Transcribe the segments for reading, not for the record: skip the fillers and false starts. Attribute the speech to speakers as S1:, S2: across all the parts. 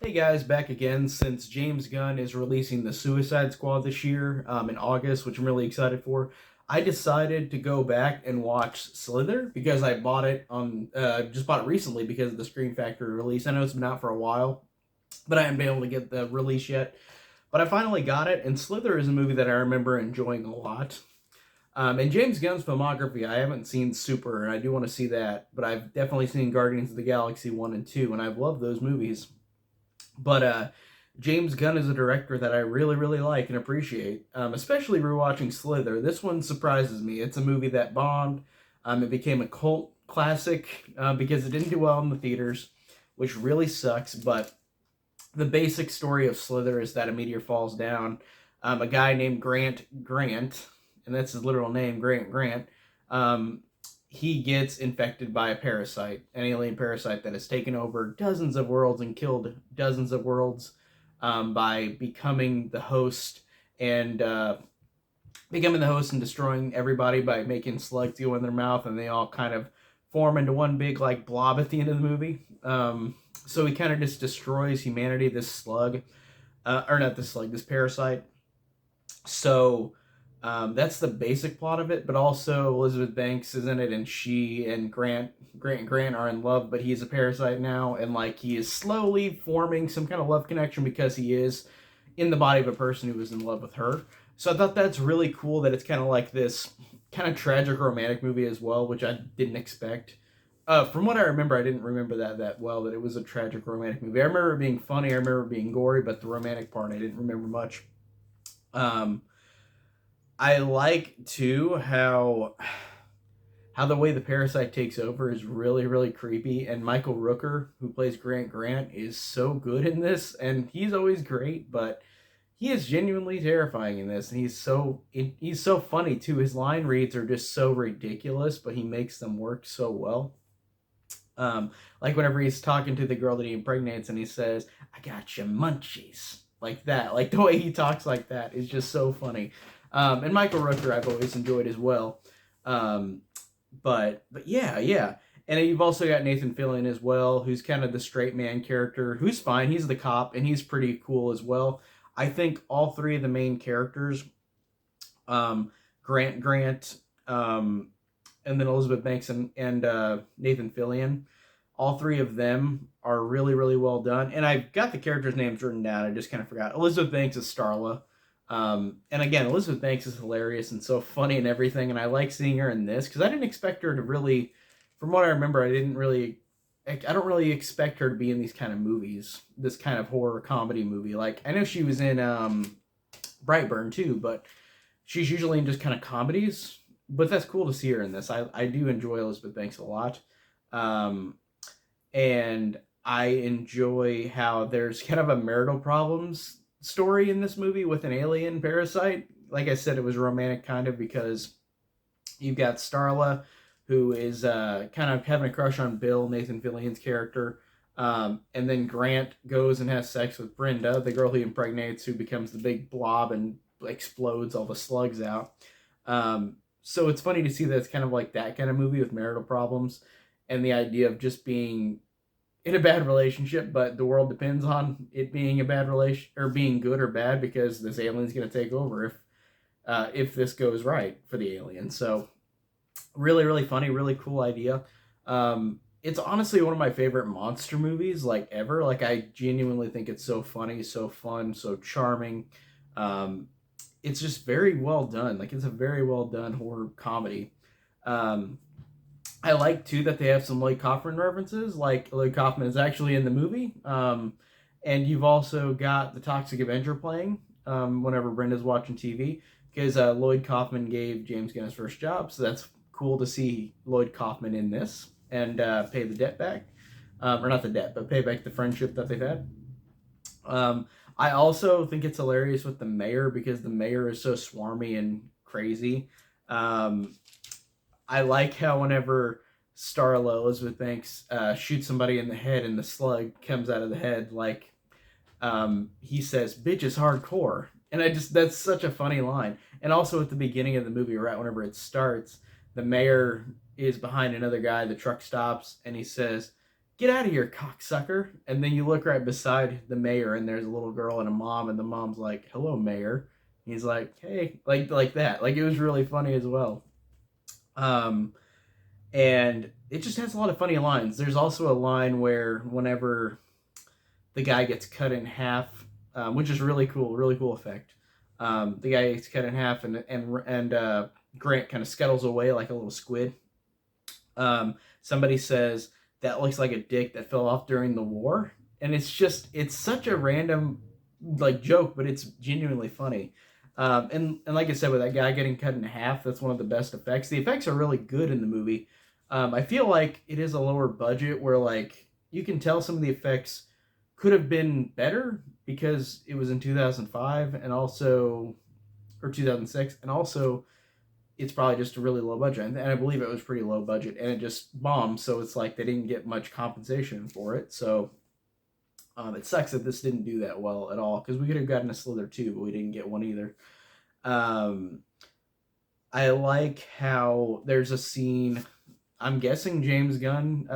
S1: Hey guys, back again. Since James Gunn is releasing the Suicide Squad this year in August, which I'm really excited for, I decided to go back and watch Slither because I bought it on just bought it recently because of the Scream Factory release. I know it's been out for a while, but I haven't been able to get the release yet. But I finally got it, and Slither is a movie that I remember enjoying a lot. And James Gunn's filmography, I haven't seen Super, and I do want to see that, but I've definitely seen Guardians of the Galaxy 1 and 2, and I've loved those movies. But James Gunn is a director that I really, really like and appreciate, especially rewatching Slither. This one surprises me. It's a movie that bombed. It became a cult classic because it didn't do well in the theaters, which really sucks. But the basic story of Slither is that a meteor falls down. A guy named Grant, and that's his literal name, Grant, um, he gets infected by a parasite, an alien parasite that has taken over dozens of worlds and killed dozens of worlds by and becoming the host and destroying everybody by making slugs go in their mouth, and they all kind of form into one big like blob at the end of the movie. So he kind of just destroys humanity. This slug, or not this slug, this parasite. So that's the basic plot of it, but also Elizabeth Banks is in it, and she and Grant are in love, but he's a parasite now, and like he is slowly forming some kind of love connection because he is in the body of a person who was in love with her. So I thought that's really cool that it's kind of like this kind of tragic romantic movie as well, which I didn't expect. From what I remember, I didn't remember that well, that it was a tragic romantic movie. I remember it being funny, I remember it being gory, but the romantic part I didn't remember much. Um, I like too how the way the parasite takes over is really really creepy, and Michael Rooker, who plays Grant, is so good in this, and he's always great, but he is genuinely terrifying in this, and he's so funny too. His line reads are just so ridiculous, but he makes them work so well. Like whenever he's talking to the girl that he impregnates, and he says, "I got you munchies," like that. Like the way he talks like that is just so funny. And Michael Rooker I've always enjoyed as well. Um, but yeah. And you've also got Nathan Fillion as well, who's kind of the straight man character, who's fine. He's the cop, and he's pretty cool as well. I think all three of the main characters, um, Grant, and then Elizabeth Banks and Nathan Fillion, all three of them are really, really well done. And I've got the characters' names written down. I just kind of forgot. Elizabeth Banks is Starla. And again, Elizabeth Banks is hilarious and so funny and everything. And I like seeing her in this because I didn't expect her to really, from what I remember, I don't really expect her to be in these kind of movies, this kind of horror comedy movie. Like, I know she was in Brightburn too, but she's usually in just kind of comedies. But that's cool to see her in this. I do enjoy Elizabeth Banks a lot. Um, and I enjoy how there's kind of a marital problems story in this movie with an alien parasite. Like I said, it was romantic kind of because you've got Starla, who is kind of having a crush on Bill, Nathan Fillion's character. And then Grant goes and has sex with Brenda, the girl he impregnates, who becomes the big blob and explodes all the slugs out. So it's funny to see that it's kind of like that kind of movie with marital problems and the idea of just being in a bad relationship, but the world depends on it being a bad relation or being good or bad because this alien's going to take over if this goes right for the alien. So really really funny, really cool idea. It's honestly one of my favorite monster movies like ever. Like I genuinely think it's so funny, so fun, so charming. Um, it's just very well done. Like it's a very well done horror comedy. Um, I like too that they have some Lloyd Kaufman references. Like Lloyd Kaufman is actually in the movie, and you've also got the Toxic Avenger playing whenever Brenda's watching TV because Lloyd Kaufman gave James Gunn his first job, so that's cool to see Lloyd Kaufman in this and pay the debt back, or not the debt, but pay back the friendship that they've had. I also think it's hilarious with the mayor because the mayor is so swarmy and crazy. Um, I like how whenever Starla, Elizabeth Banks, shoots somebody in the head and the slug comes out of the head, like he says, "Bitch is hardcore," and that's such a funny line. And also at the beginning of the movie, right whenever it starts, the mayor is behind another guy. The truck stops, and he says, get out of here, cocksucker. And then you look right beside the mayor, and there's a little girl and a mom, and the mom's like, hello, mayor. He's like, hey, like that. Like, it was really funny as well. Um, and it just has a lot of funny lines. There's also a line where whenever the guy gets cut in half, which is really cool effect. The guy gets cut in half, and Grant kind of scuttles away like a little squid. Somebody says that looks like a dick that fell off during the war, and it's such a random like joke, but it's genuinely funny. And like I said, with that guy getting cut in half, that's one of the best effects. The effects are really good in the movie. I feel like it is a lower budget where like you can tell some of the effects could have been better because it was in 2005 and also or 2006, and also it's probably just a really low budget, and I believe it was pretty low budget, and it just bombed. So it's like they didn't get much compensation for it. So it sucks that this didn't do that well at all, because we could have gotten a Slither too, but we didn't get one either. Um, I like how there's a scene. I'm guessing James Gunn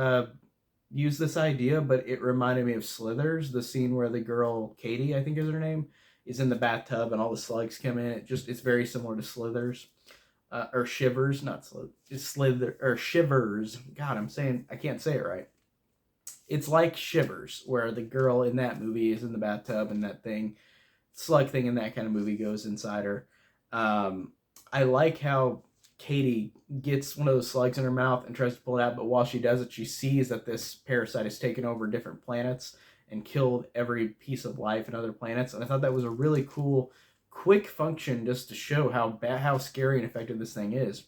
S1: used this idea, but it reminded me of Slithers, the scene where the girl Katie, I think is her name, is in the bathtub and all the slugs come in. It's very similar to Slithers. Or Shivers, not Slither. It's Slither or Shivers. God, I can't say it right. It's like Shivers, where the girl in that movie is in the bathtub and that slug thing in that kind of movie goes inside her. I like how Katie gets one of those slugs in her mouth and tries to pull it out, but while she does it, she sees that this parasite has taken over different planets and killed every piece of life in other planets. And I thought that was a really cool quick function just to show how scary and effective this thing is.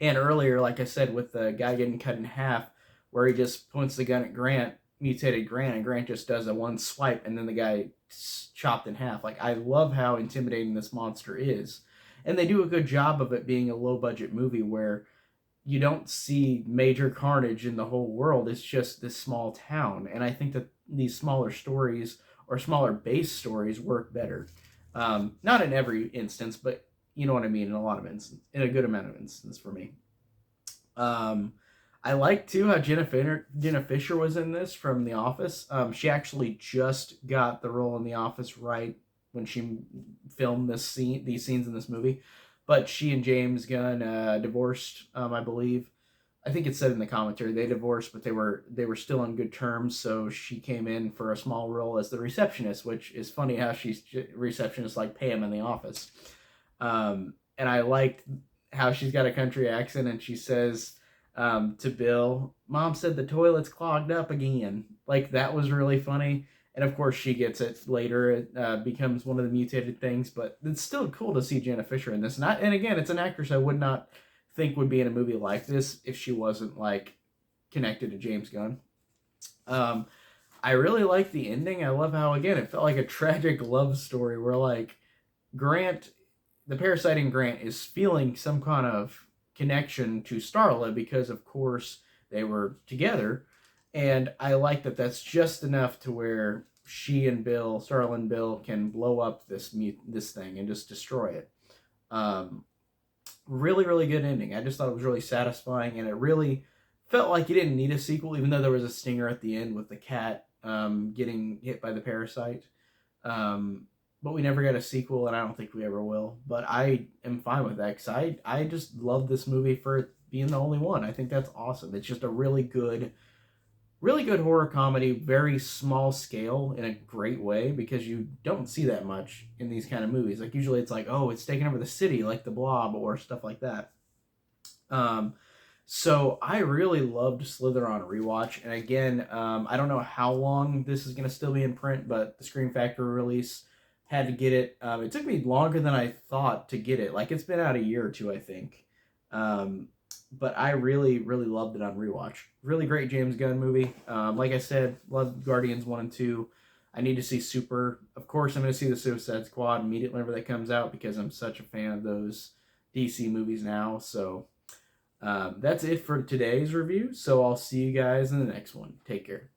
S1: And earlier, like I said, with the guy getting cut in half, where he just points the gun at mutated Grant, and Grant just does a one swipe, and then the guy chopped in half. Like, I love how intimidating this monster is. And they do a good job of it being a low-budget movie where you don't see major carnage in the whole world. It's just this small town. And I think that these smaller stories, or smaller base stories, work better. Not in every instance, but you know what I mean, in a lot of instances, in a good amount of instances for me. I like too how Jenna Fisher was in this from The Office. She actually just got the role in The Office right when she filmed these scenes in this movie. But she and James Gunn divorced, I believe. I think it said in the commentary they divorced, but they were still on good terms. So she came in for a small role as the receptionist, which is funny how she's receptionist like Pam in The Office. And I liked how she's got a country accent, and she says to Bill, "Mom said the toilet's clogged up again." Like, that was really funny. And of course, she gets it later. It becomes one of the mutated things, but it's still cool to see Jenna Fisher in this. And again, it's an actress I would not think would be in a movie like this if she wasn't like connected to James Gunn. I really like the ending. I love how, again, it felt like a tragic love story where like Grant, the parasite in Grant, is feeling some kind of connection to Starla because of course they were together. And I like that that's just enough to where she and Bill, Starla and Bill, can blow up this thing and just destroy it. Really, really good ending. I just thought it was really satisfying, and it really felt like you didn't need a sequel, even though there was a stinger at the end with the cat getting hit by the parasite. But we never got a sequel, and I don't think we ever will. But I am fine with that, because I just love this movie for it being the only one. I think that's awesome. It's just a really good horror comedy, very small scale in a great way, because you don't see that much in these kind of movies. Like, usually it's like, oh, it's taking over the city, like The Blob or stuff like that. So I really loved Slither on rewatch. And again, I don't know how long this is going to still be in print, but the Scream Factory release had to get it. It took me longer than I thought to get it. Like, it's been out a year or two, I think. But I really, really loved it on rewatch. Really great James Gunn movie. Like I said, love Guardians 1 and 2. I need to see Super. Of course, I'm going to see the Suicide Squad immediately whenever that comes out, because I'm such a fan of those DC movies now. So that's it for today's review. So I'll see you guys in the next one. Take care.